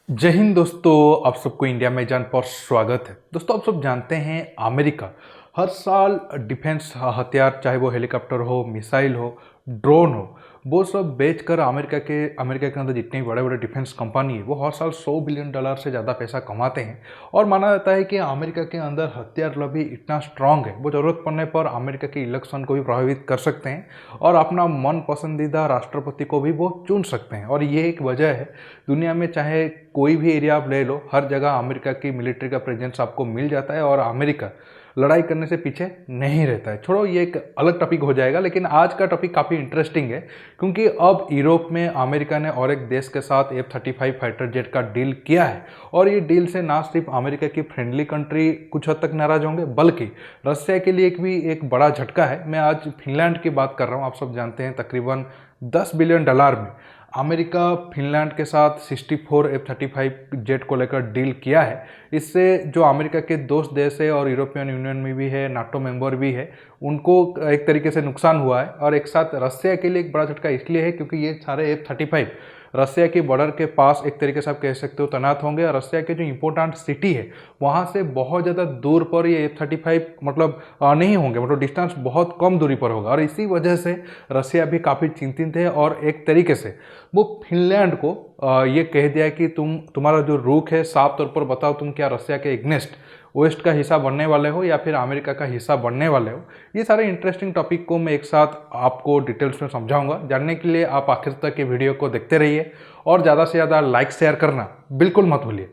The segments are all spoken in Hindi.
जय हिंद दोस्तों। आप सबको इंडिया में जान पर स्वागत है। दोस्तों आप सब जानते हैं अमेरिका हर साल डिफेंस हथियार, चाहे वो हेलीकॉप्टर हो, मिसाइल हो, ड्रोन हो, वो सब बेचकर अमेरिका के अंदर जितने बड़े बड़े डिफेंस कंपनी है वो हर साल $100 बिलियन से ज़्यादा पैसा कमाते हैं। और माना जाता है कि अमेरिका के अंदर हथियार लॉबी इतना स्ट्रांग है, वो ज़रूरत पड़ने पर अमेरिका के इलेक्शन को भी प्रभावित कर सकते हैं और अपना मन पसंदीदा राष्ट्रपति को भी वो चुन सकते हैं। और ये एक वजह है, दुनिया में चाहे कोई भी एरिया आप ले लो, हर जगह अमेरिका की मिलिट्री का प्रेजेंस आपको मिल जाता है और अमेरिका लड़ाई करने से पीछे नहीं रहता है। छोड़ो, ये एक अलग टॉपिक हो जाएगा, लेकिन आज का टॉपिक काफ़ी इंटरेस्टिंग है क्योंकि अब यूरोप में अमेरिका ने और एक देश के साथ F-35 फाइटर जेट का डील किया है। और ये डील से ना सिर्फ अमेरिका की फ्रेंडली कंट्री कुछ हद तक नाराज होंगे, बल्कि रशिया के लिए भी एक बड़ा झटका है। मैं आज फिनलैंड की बात कर रहा हूँ। आप सब जानते हैं तकरीबन $10 बिलियन में अमेरिका फिनलैंड के साथ 64 F-35 जेट को लेकर डील किया है। इससे जो अमेरिका के दोस्त देश है और यूरोपियन यूनियन में भी है, नाटो मेंबर भी है, उनको एक तरीके से नुकसान हुआ है। और एक साथ रशिया के लिए एक बड़ा झटका इसलिए है क्योंकि ये सारे F-35 रशिया की बॉर्डर के पास एक तरीके से आप कह सकते हो तैनात होंगे। और रशिया के जो इंपॉर्टेंट सिटी है वहाँ से बहुत ज़्यादा दूर पर ये F-35 मतलब नहीं होंगे, मतलब डिस्टेंस बहुत कम दूरी पर होगा। और इसी वजह से रशिया भी काफ़ी चिंतित है और एक तरीके से वो फिनलैंड को ये कह दिया कि तुम्हारा जो रुख है साफ तौर पर बताओ, तुम क्या रशिया के एग्नेस्ट वेस्ट का हिस्सा बनने वाले हो या फिर अमेरिका का हिस्सा बनने वाले हो। ये सारे इंटरेस्टिंग टॉपिक को मैं एक साथ आपको डिटेल्स में समझाऊंगा। जानने के लिए आप आखिर तक ये वीडियो को देखते रहिए और ज़्यादा से ज़्यादा लाइक शेयर करना बिल्कुल मत भूलिए।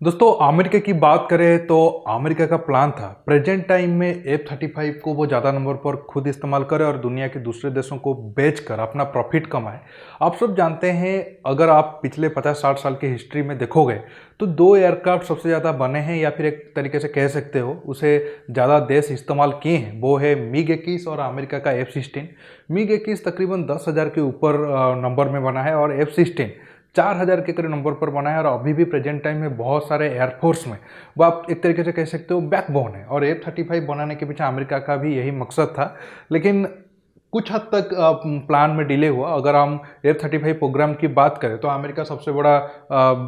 दोस्तों अमेरिका की बात करें तो अमेरिका का प्लान था प्रेजेंट टाइम में F-35 को वो ज़्यादा नंबर पर खुद इस्तेमाल करे और दुनिया के दूसरे देशों को बेचकर अपना प्रॉफिट कमाए। आप सब जानते हैं, अगर आप पिछले 50-60 साल की हिस्ट्री में देखोगे तो दो एयरक्राफ्ट सबसे ज़्यादा बने हैं, या फिर एक तरीके से कह सकते हो उसे ज़्यादा देश इस्तेमाल किए हैं। वो है MiG-21 और अमेरिका का F-16। MiG-21 तकरीबन 10,000 के ऊपर नंबर में बना है और F-16 4,000 के करीब नंबर पर बना है। और अभी भी प्रेजेंट टाइम में बहुत सारे एयरफोर्स में वो आप एक तरीके से कह सकते हो बैकबोन है। और F-35 बनाने के पीछे अमेरिका का भी यही मकसद था, लेकिन कुछ हद तक प्लान में डिले हुआ। अगर हम F-35 प्रोग्राम की बात करें तो अमेरिका सबसे बड़ा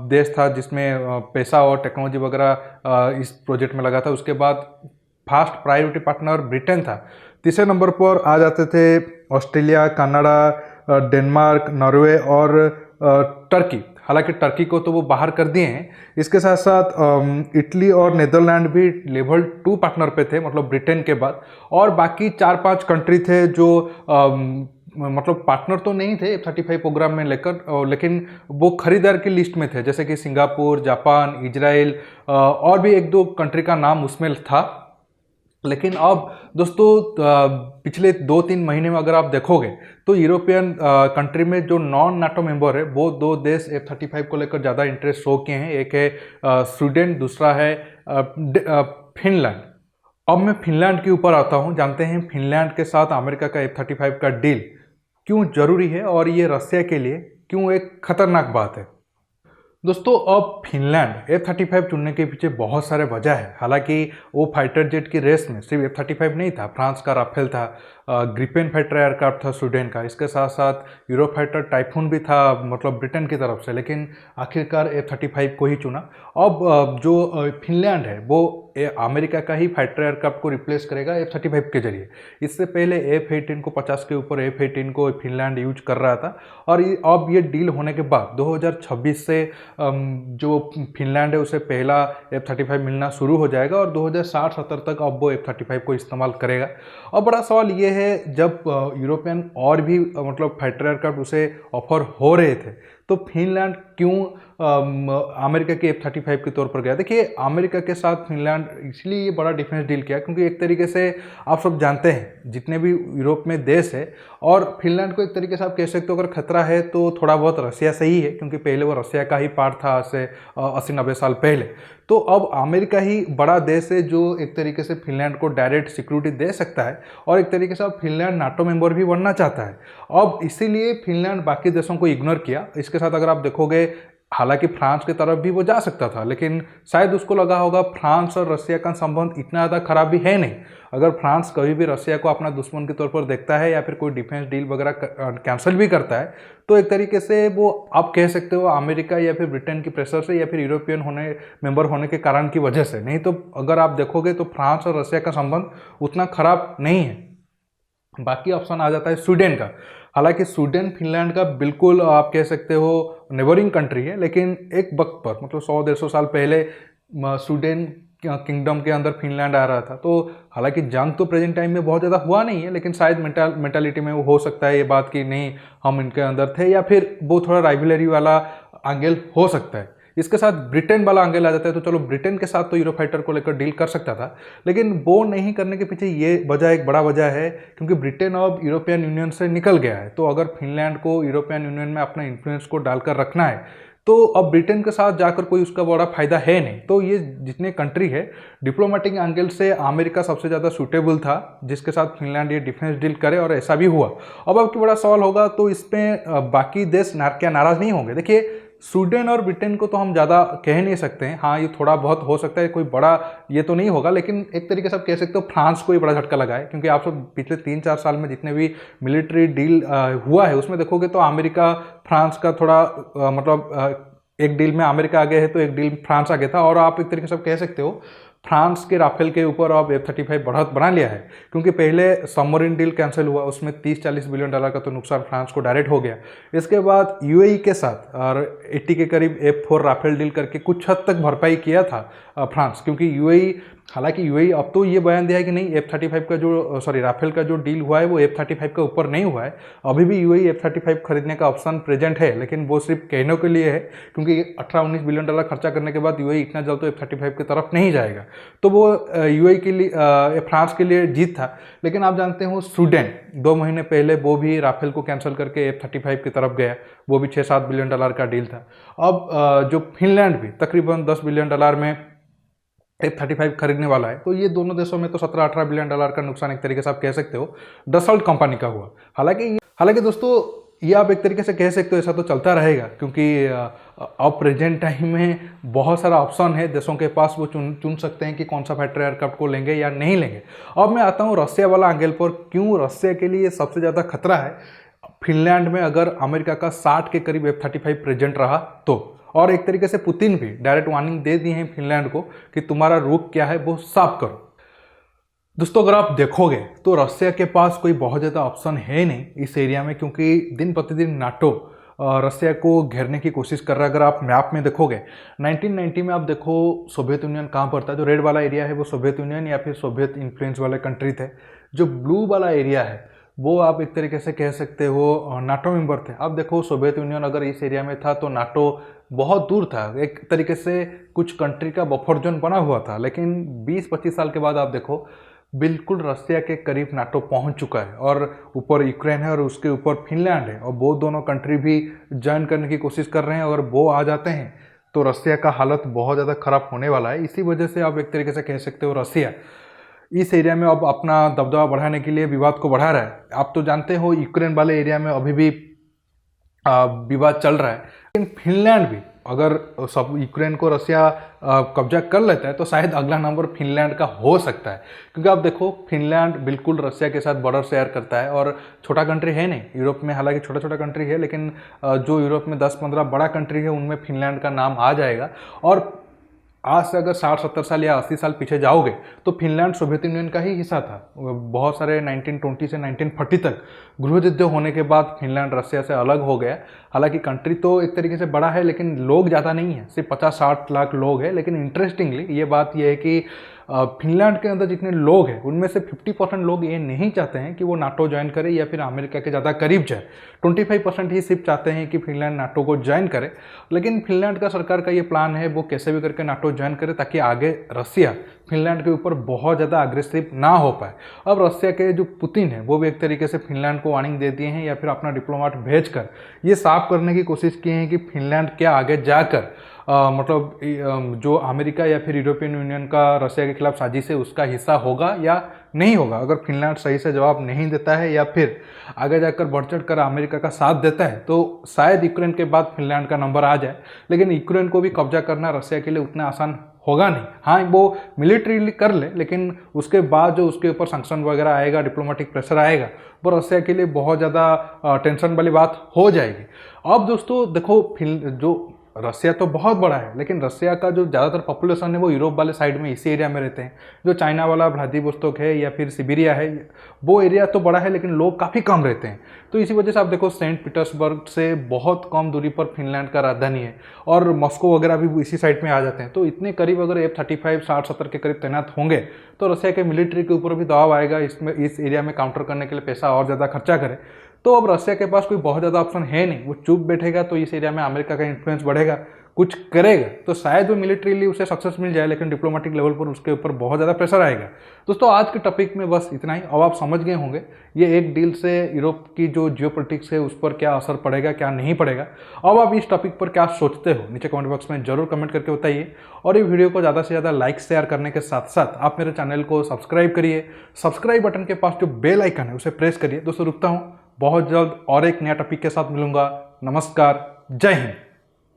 देश था जिसमें पैसा और टेक्नोलॉजी वगैरह इस प्रोजेक्ट में लगा था। उसके बाद फास्ट प्रायोरिटी पार्टनर ब्रिटेन था। तीसरे नंबर पर आ जाते थे ऑस्ट्रेलिया, कनाडा, डेनमार्क, नॉर्वे और टर्की। हालांकि टर्की को तो वो बाहर कर दिए हैं। इसके साथ साथ इटली और नीदरलैंड भी लेवल 2 पार्टनर पे थे, मतलब ब्रिटेन के बाद। और बाकी 4-5 कंट्री थे जो मतलब पार्टनर तो नहीं थे F-35 प्रोग्राम में लेकर, लेकिन वो खरीदार की लिस्ट में थे, जैसे कि सिंगापुर, जापान, इजराइल और भी एक दो कंट्री का नाम उसमें था। लेकिन अब दोस्तों पिछले 2-3 महीने में अगर आप देखोगे तो यूरोपियन कंट्री में जो नॉन नाटो मेंबर है वो दो देश F-35 को लेकर ज़्यादा इंटरेस्ट शो किए हैं। एक है स्वीडन, दूसरा है फिनलैंड। अब मैं फिनलैंड के ऊपर आता हूं। जानते हैं फिनलैंड के साथ अमेरिका का F-35 का डील क्यों जरूरी है और ये रशिया के लिए क्यों एक खतरनाक बात है। दोस्तों अब फिनलैंड F-35 चुनने के पीछे बहुत सारे वजह है। हालांकि वो फाइटर जेट की रेस में सिर्फ F-35 नहीं था, फ्रांस का राफेल था, ग्रिपेन फाइटर एयरक्राफ्ट था स्वीडन का, इसके साथ साथ यूरो फाइटर टाइफून भी था, मतलब ब्रिटेन की तरफ से। लेकिन आखिरकार F-35 को ही चुना। अब जो फिनलैंड है वो अमेरिका का ही फाइटर एयरक्राफ्ट को रिप्लेस करेगा F-35 के जरिए। इससे पहले F-18 को 50 के ऊपर F-18 को फिनलैंड यूज कर रहा था। और अब ये डील होने के बाद 2026 से जो फिनलैंड है उसे पहला F-35 मिलना शुरू हो जाएगा और 2060-70 तक अब वो F-35 को इस्तेमाल करेगा। अब बड़ा सवाल ये है, जब यूरोपियन और भी मतलब फाइटर एयरक्राफ्ट उसे ऑफर हो रहे थे तो फिनलैंड क्यों अमेरिका के F-35 के तौर पर गया। देखिए अमेरिका के साथ फिनलैंड इसलिए ये बड़ा डिफेंस डील किया क्योंकि एक तरीके से आप सब जानते हैं जितने भी यूरोप में देश है, और फिनलैंड को एक तरीके से आप कह सकते हो अगर खतरा है तो थोड़ा बहुत रशिया से ही है, क्योंकि पहले वो रशिया का ही पार्ट था आज से 80-90 साल पहले। तो अब अमेरिका ही बड़ा देश है जो एक तरीके से फिनलैंड को डायरेक्ट सिक्योरिटी दे सकता है और एक तरीके से अब फिनलैंड नाटो मेंबर भी बनना चाहता है। अब इसीलिए फिनलैंड बाकी देशों को इग्नोर किया। इसके साथ अगर आप देखोगे हालांकि फ्रांस की तरफ भी वो जा सकता था, लेकिन शायद उसको लगा होगा फ्रांस और रसिया का संबंध इतना ज़्यादा खराब भी है नहीं। अगर फ्रांस कभी भी रसिया को अपना दुश्मन के तौर पर देखता है या फिर कोई डिफेंस डील वगैरह कैंसिल भी करता है, तो एक तरीके से वो आप कह सकते हो अमेरिका या फिर ब्रिटेन की प्रेशर से या फिर यूरोपियन मेंबर होने के कारण की वजह से। नहीं तो अगर आप देखोगे तो फ्रांस और रसिया का संबंध उतना खराब नहीं है। बाकी ऑप्शन आ जाता है स्वीडन का। हालांकि स्वीडन फिनलैंड का बिल्कुल आप कह सकते हो नेबरिंग कंट्री है, लेकिन एक वक्त पर मतलब 100-150 साल पहले स्वीडन किंगडम के अंदर फिनलैंड आ रहा था। तो हालांकि जंग तो प्रेजेंट टाइम में बहुत ज़्यादा हुआ नहीं है, लेकिन शायद मेंटालिटी में वो हो सकता है ये बात कि नहीं हम इनके अंदर थे, या फिर वो थोड़ा राइवलरी वाला एंगल हो सकता है। इसके साथ ब्रिटेन वाला एंगल आ जाता है, तो चलो ब्रिटेन के साथ तो यूरोफाइटर को लेकर डील कर सकता था, लेकिन वो नहीं करने के पीछे ये वजह एक बड़ा वजह है क्योंकि ब्रिटेन अब यूरोपियन यूनियन से निकल गया है। तो अगर फिनलैंड को यूरोपियन यूनियन में अपना इन्फ्लुएंस को डालकर रखना है तो अब ब्रिटेन के साथ जाकर कोई उसका बड़ा फायदा है नहीं। तो ये जितने कंट्री है डिप्लोमेटिक एंगल से अमेरिका सबसे ज़्यादा सूटेबल था जिसके साथ फिनलैंड ये डिफेंस डील करे, और ऐसा भी हुआ। अब आपकी बड़ा सवाल होगा तो इसमें बाकी देश क्या नाराज़ नहीं होंगे? देखिए, स्वीडन और ब्रिटेन को तो हम ज़्यादा कह नहीं सकते हैं, हाँ ये थोड़ा बहुत हो सकता है, कोई बड़ा ये तो नहीं होगा, लेकिन एक तरीके से आप कह सकते हो फ्रांस को ही बड़ा झटका लगा है। क्योंकि आप सब पिछले 3-4 साल में जितने भी मिलिट्री डील हुआ है उसमें देखोगे तो अमेरिका फ्रांस का थोड़ा एक डील में अमेरिका आगे है तो एक डील फ्रांस आगे था, और आप एक तरीके से कह सकते हो फ्रांस के राफेल के ऊपर अब F-35 बढ़त बना लिया है। क्योंकि पहले सबमरीन डील कैंसिल हुआ, उसमें 30-40 बिलियन डॉलर का तो नुकसान फ्रांस को डायरेक्ट हो गया। इसके बाद यूएई के साथ और 80 के करीब F-4 राफेल डील करके कुछ हद तक भरपाई किया था फ्रांस। क्योंकि यूएई हालांकि यूएई अब तो ये बयान दिया है कि नहीं F-35 का जो राफेल का जो डील हुआ है वो F-35 के ऊपर नहीं हुआ है। अभी भी यूएई F-35 खरीदने का ऑप्शन प्रेजेंट है, लेकिन वो सिर्फ कहने के लिए है, क्योंकि 18-19 बिलियन डॉलर खर्चा करने के बाद यूएई इतना जल्द तो F-35 की तरफ नहीं जाएगा। तो वो यूएई के लिए फ्रांस के लिए जीत था। लेकिन आप जानते हो स्वीडन 2 महीने पहले वो भी राफेल को कैंसिल करके F-35 की तरफ गया, वो भी 6-7 बिलियन डॉलर का डील था। अब जो फिनलैंड भी तकरीबन 10 बिलियन डॉलर में F-35 खरीदने वाला है, तो ये दोनों देशों में तो 17-18 बिलियन डॉलर का नुकसान एक तरीके से आप कह सकते हो डसल्ट कंपनी का हुआ। हालांकि दोस्तों ये आप एक तरीके से कह सकते हो ऐसा तो चलता रहेगा, क्योंकि अब प्रेजेंट टाइम में बहुत सारा ऑप्शन है देशों के पास, वो चुन सकते हैं कि कौन सा फाइटर एयरक्राफ्ट को लेंगे या नहीं लेंगे। अब मैं आता हूँ रसिया वाला एंगल पर। क्यों रसिया के लिए सबसे ज़्यादा खतरा है फिनलैंड में अगर अमेरिका का 60 के करीब F-35 प्रेजेंट रहा तो। और एक तरीके से पुतिन भी डायरेक्ट वार्निंग दे दी है फिनलैंड को कि तुम्हारा रुख क्या है वो साफ करो। दोस्तों अगर आप देखोगे तो रसिया के पास कोई बहुत ज़्यादा ऑप्शन है नहीं इस एरिया में, क्योंकि दिन प्रतिदिन नाटो रसिया को घेरने की कोशिश कर रहा है। अगर आप मैप में देखोगे 1990 में आप देखो सोवियत यूनियन कहाँ पर था। जो रेड वाला एरिया है वो सोवियत यूनियन या फिर सोवियत इन्फ्लुएंस वाले कंट्री थे। जो ब्लू वाला एरिया है वो आप एक तरीके से कह सकते हो नाटो मेंबर थे। आप देखो सोवियत यूनियन अगर इस एरिया में था तो नाटो बहुत दूर था, एक तरीके से कुछ कंट्री का बफर जोन बना हुआ था। लेकिन 20-25 साल के बाद आप देखो बिल्कुल रसिया के करीब नाटो पहुंच चुका है, और ऊपर यूक्रेन है और उसके ऊपर फिनलैंड है, और वो दोनों कंट्री भी ज्वाइन करने की कोशिश कर रहे हैं। अगर वो आ जाते हैं तो रसिया का हालत बहुत ज़्यादा खराब होने वाला है। इसी वजह से आप एक तरीके से कह सकते हो रसिया इस एरिया में अब अपना दबदबा बढ़ाने के लिए विवाद को बढ़ा रहा है। आप तो जानते हो यूक्रेन वाले एरिया में अभी भी विवाद चल रहा है, लेकिन फिनलैंड भी अगर सब यूक्रेन को रसिया कब्जा कर लेता है तो शायद अगला नंबर फिनलैंड का हो सकता है। क्योंकि आप देखो फिनलैंड बिल्कुल रसिया के साथ बॉर्डर शेयर करता है, और छोटा कंट्री है नहीं यूरोप में। हालांकि छोटा छोटा कंट्री है, लेकिन जो यूरोप में 10-15 बड़ा कंट्री है उनमें फिनलैंड का नाम आ जाएगा। और आज से अगर 60-70 साल या 80 साल पीछे जाओगे तो फिनलैंड सोवियत यूनियन का ही हिस्सा था। बहुत सारे 1920 से 1940 तक गृह युद्ध होने के बाद फिनलैंड रसिया से अलग हो गया। हालांकि कंट्री तो एक तरीके से बड़ा है, लेकिन लोग ज़्यादा नहीं है, सिर्फ 50-60 लाख लोग हैं। लेकिन इंटरेस्टिंगली ये बात यह है कि फिनलैंड के अंदर जितने लोग हैं उनमें से 50% लोग ये नहीं चाहते हैं कि वो नाटो ज्वाइन करे या फिर अमेरिका के ज़्यादा करीब जाए। 25% ही सिर्फ चाहते हैं कि फिनलैंड नाटो को ज्वाइन करे। लेकिन फिनलैंड का सरकार का ये प्लान है वो कैसे भी करके नाटो ज्वाइन करे, ताकि आगे रसिया फिनलैंड के ऊपर बहुत ज़्यादा अग्रेसिव ना हो पाए। अब रसिया के जो पुतिन है वो भी एक तरीके से फिनलैंड को वार्निंग दे दिए हैं, या फिर अपना डिप्लोमेट भेजकर ये साफ करने की कोशिश की है कि फिनलैंड क्या आगे जाकर मतलब जो अमेरिका या फिर यूरोपियन यूनियन का रसिया के खिलाफ साजिश है उसका हिस्सा होगा या नहीं होगा अगर फिनलैंड सही से जवाब नहीं देता है या फिर आगे जाकर बढ़ चढ़ कर अमेरिका का साथ देता है, तो शायद यूक्रेन के बाद फिनलैंड का नंबर आ जाए। लेकिन यूक्रेन को भी कब्जा करना रसिया के लिए उतना आसान होगा नहीं। हाँ, वो मिलिट्रीली कर ले, लेकिन उसके बाद जो उसके ऊपर सैंक्शन वगैरह आएगा, डिप्लोमेटिक प्रेशर आएगा, वो रसिया के लिए बहुत ज़्यादा टेंशन वाली बात हो जाएगी। अब दोस्तों देखो, जो रसिया तो बहुत बड़ा है, लेकिन रसिया का जो ज़्यादातर पॉपुलेशन है वो यूरोप वाले साइड में, इसी एरिया में रहते हैं। जो चाइना वाला व्लादिवोस्तोक है या फिर सिबेरिया है, वो एरिया तो बड़ा है लेकिन लोग काफ़ी कम रहते हैं। तो इसी वजह से आप देखो, सेंट पीटर्सबर्ग से बहुत कम दूरी पर फिनलैंड का राजधानी है और मॉस्को वगैरह भी इसी साइड में आ जाते हैं। तो इतने करीब अगर F-35 60-70 के करीब तैनात होंगे तो रसिया के मिलिट्री के ऊपर भी दबाव आएगा, इसमें इस एरिया में काउंटर करने के लिए पैसा और ज़्यादा खर्चा करे। तो अब रसिया के पास कोई बहुत ज़्यादा ऑप्शन है नहीं, वो चुप बैठेगा तो इस एरिया में अमेरिका का इन्फ्लुएंस बढ़ेगा, कुछ करेगा तो शायद वो मिलिट्रीली उसे सक्सेस मिल जाए, लेकिन डिप्लोमेटिक लेवल पर उसके ऊपर बहुत ज़्यादा प्रेशर आएगा। दोस्तों, आज के टॉपिक में बस इतना ही। अब आप समझ गए होंगे ये एक डील से यूरोप की जो जियोपॉलिटिक्स है उस पर क्या असर पड़ेगा, क्या नहीं पड़ेगा। अब आप इस टॉपिक पर क्या सोचते हो, नीचे कमेंट बॉक्स में जरूर कमेंट करके बताइए। और ये वीडियो को ज़्यादा से ज़्यादा लाइक शेयर करने के साथ साथ आप मेरे चैनल को सब्सक्राइब करिए। सब्सक्राइब बटन के पास जो बेल आइकन है उसे प्रेस करिए। दोस्तों, रुकता हूँ, बहुत जल्द और एक नया टॉपिक के साथ मिलूंगा। नमस्कार, जय हिंद।